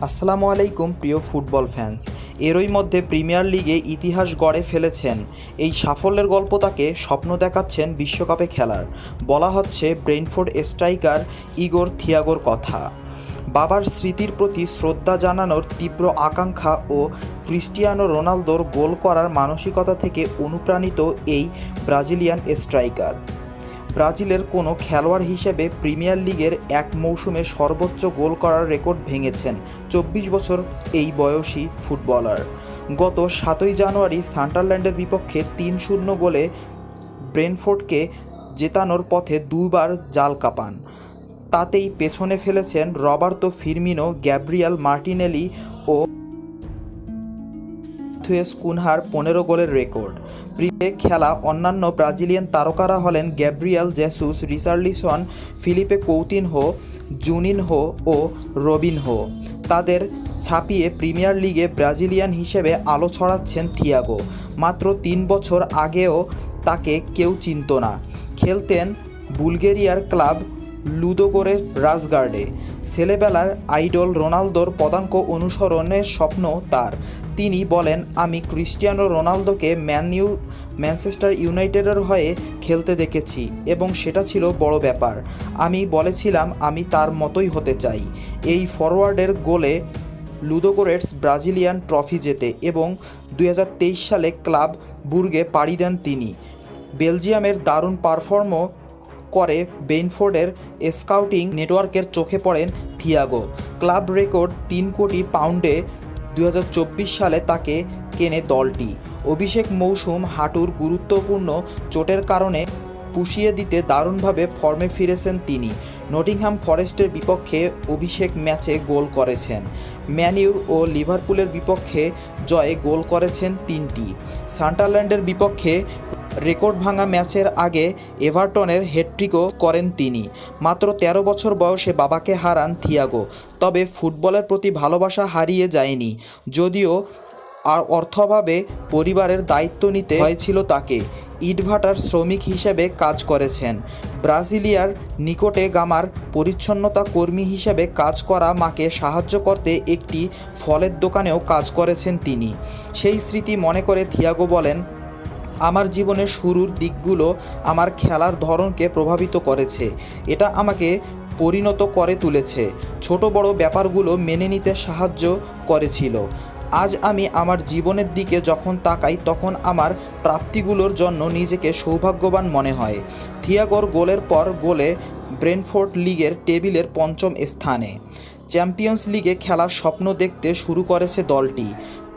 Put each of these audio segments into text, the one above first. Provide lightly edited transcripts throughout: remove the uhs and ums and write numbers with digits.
আসসালামু আলাইকুম প্রিয় ফুটবল ফ্যান্স। এরই মধ্যে প্রিমিয়ার লিগে ইতিহাস গড়ে ফেলেছেন। এই সাফল্যের গল্প তাকে স্বপ্ন দেখাচ্ছেন বিশ্বকাপে খেলার। বলা হচ্ছে ব্রেন্টফোর্ড স্ট্রাইকার ইগোর থিয়াগোর কথা। বাবার স্মৃতির প্রতি শ্রদ্ধা জানানোর তীব্র আকাঙ্ক্ষা ও ক্রিস্টিয়ানো রোনালদোর গোল করার মানসিকতা থেকে অনুপ্রাণিত এই ব্রাজিলিয়ান স্ট্রাইকার ব্রাজিলের কোনো খেলোয়াড় হিসেবে প্রিমিয়ার লিগের এক মৌসুমে সর্বোচ্চ গোল করার রেকর্ড ভেঙেছেন ২৪ বছর এই বয়সী ফুটবলার। গত ৭ই জানুয়ারি সান্ডারল্যান্ডের বিপক্ষে ৩-০ গোলে ব্রেন্টফোর্ডকে জেতানোর পথে দুবার জাল কাঁপান। তাতেই পেছনে ফেলেছেন রবার্তো ফিরমিনো, গ্যাব্রিয়েল মার্টিনেলি ও মাথিউস কুনহার ১৫ গোলের রেকর্ড। প্রিমিয়ারে খেলা অন্যান্য ব্রাজিলিয়ান তারকারা হলেন Gabriel Jesus, Richarlison, Philippe Coutinho, Juninho ও রবিনহো। তাদের ছাপিয়ে প্রিমিয়ার লিগে ব্রাজিলিয়ান হিসেবে আলো ছড়াচ্ছেন থিয়াগো। মাত্র ৩ বছর আগেও তাকে কেউ চিনত না। খেলতেন বুলগেরিয়ার ক্লাব লুদোগোরেস রাজগার্ডে। ছেলেবেলার আইডল রোনালদোর পদাঙ্ক অনুসরণের স্বপ্ন তার। তিনি বলেন, আমি ক্রিস্টিয়ানো রোনালদোকে ম্যানচেস্টার ইউনাইটেডের হয়ে খেলতে দেখেছি এবং সেটা ছিল বড় ব্যাপার। আমি বলেছিলাম আমি তার মতোই হতে চাই। এই ফরওয়ার্ডের গোলে লুদোগোরেটস ব্রাজিলিয়ান ট্রফি জেতে এবং ২০২৩ সালে ক্লাব বুর্গে পাড়ি দেন তিনি। বেলজিয়ামের দারুণ পারফর্মও করে ব্রেন্টফোর্ডের স্কাউটিং নেটওয়ার্কের চোখে পড়েন থিয়াগো। ক্লাব রেকর্ড ৩ কোটি পাউন্ডে ২০২৪ সালে তাকে কেনে দলটি। অভিষেক মৌসুম হাঁটুর গুরুত্বপূর্ণ চোটের কারণে পুষিয়ে দিতে দারুণভাবে ফর্মে ফিরেছেন তিনি। নটিংহ্যাম ফরেস্টের বিপক্ষে অভিষেক ম্যাচে গোল করেছেন। ম্যান-ইউ ও লিভারপুলের বিপক্ষে জয়ে গোল করেছেন ৩টি। সান্ডারল্যান্ডের বিপক্ষে রেকর্ড ভাঙা ম্যাচের আগে এভারটনের হ্যাটট্রিকও করেন তিনি। মাত্র ১৩ বছর বয়সে বাবাকে হারান থিয়াগো। তবে ফুটবলের প্রতি ভালোবাসা হারিয়ে যায়নি। যদিও অর্থাভাবে পরিবারের দায়িত্ব নিতে হয়েছিল তাকে। ইটভাটার শ্রমিক হিসেবে কাজ করেছেন। ব্রাজিলিয়ার নিকটে গামার পরিচ্ছন্নতা কর্মী হিসেবে কাজ করা মাকে সাহায্য করতে একটি ফলের দোকানেও কাজ করেছেন তিনি। সেই স্মৃতি মনে করে থিয়াগো বলেন, আমার জীবনের শুরুর দিকগুলো আমার খেলার ধরনকে প্রভাবিত করেছে। এটা আমাকে পরিণত করে তুলেছে। ছোট বড় ব্যাপারগুলো মেনে নিতে সাহায্য করেছিল। আজ আমি আমার জীবনের দিকে যখন তাকাই তখন আমার প্রাপ্তিগুলোর জন্য নিজেকে সৌভাগ্যবান মনে হয়। থিয়াগোর গোলের পর গোলে ব্রেন্টফোর্ড লিগের টেবিলের ৫ম স্থানে। চ্যাম্পিয়ন্স লিগে খেলার স্বপ্ন দেখতে শুরু করেছে দলটি।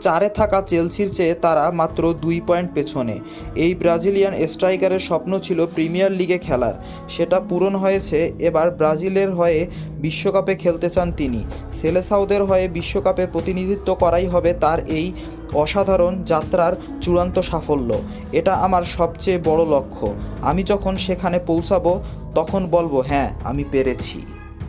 ৪-এ থাকা চেলসির চেয়ে তারা মাত্র ২ পয়েন্ট পেছনে। এই ব্রাজিলিয়ান স্ট্রাইকারের স্বপ্ন ছিল প্রিমিয়ার লিগে খেলার। সেটা পূরণ হয়েছে। এবার ব্রাজিলের হয়ে বিশ্বকাপে খেলতে চান তিনি। সেলেসাওদের হয়ে বিশ্বকাপে প্রতিনিধিত্ব করাই হবে তার এই অসাধারণ যাত্রার চূড়ান্ত সাফল্য। এটা আমার সবচেয়ে বড় লক্ষ্য। আমি যখন সেখানে পৌঁছাবো তখন বলবো, হ্যাঁ, আমি পেরেছি।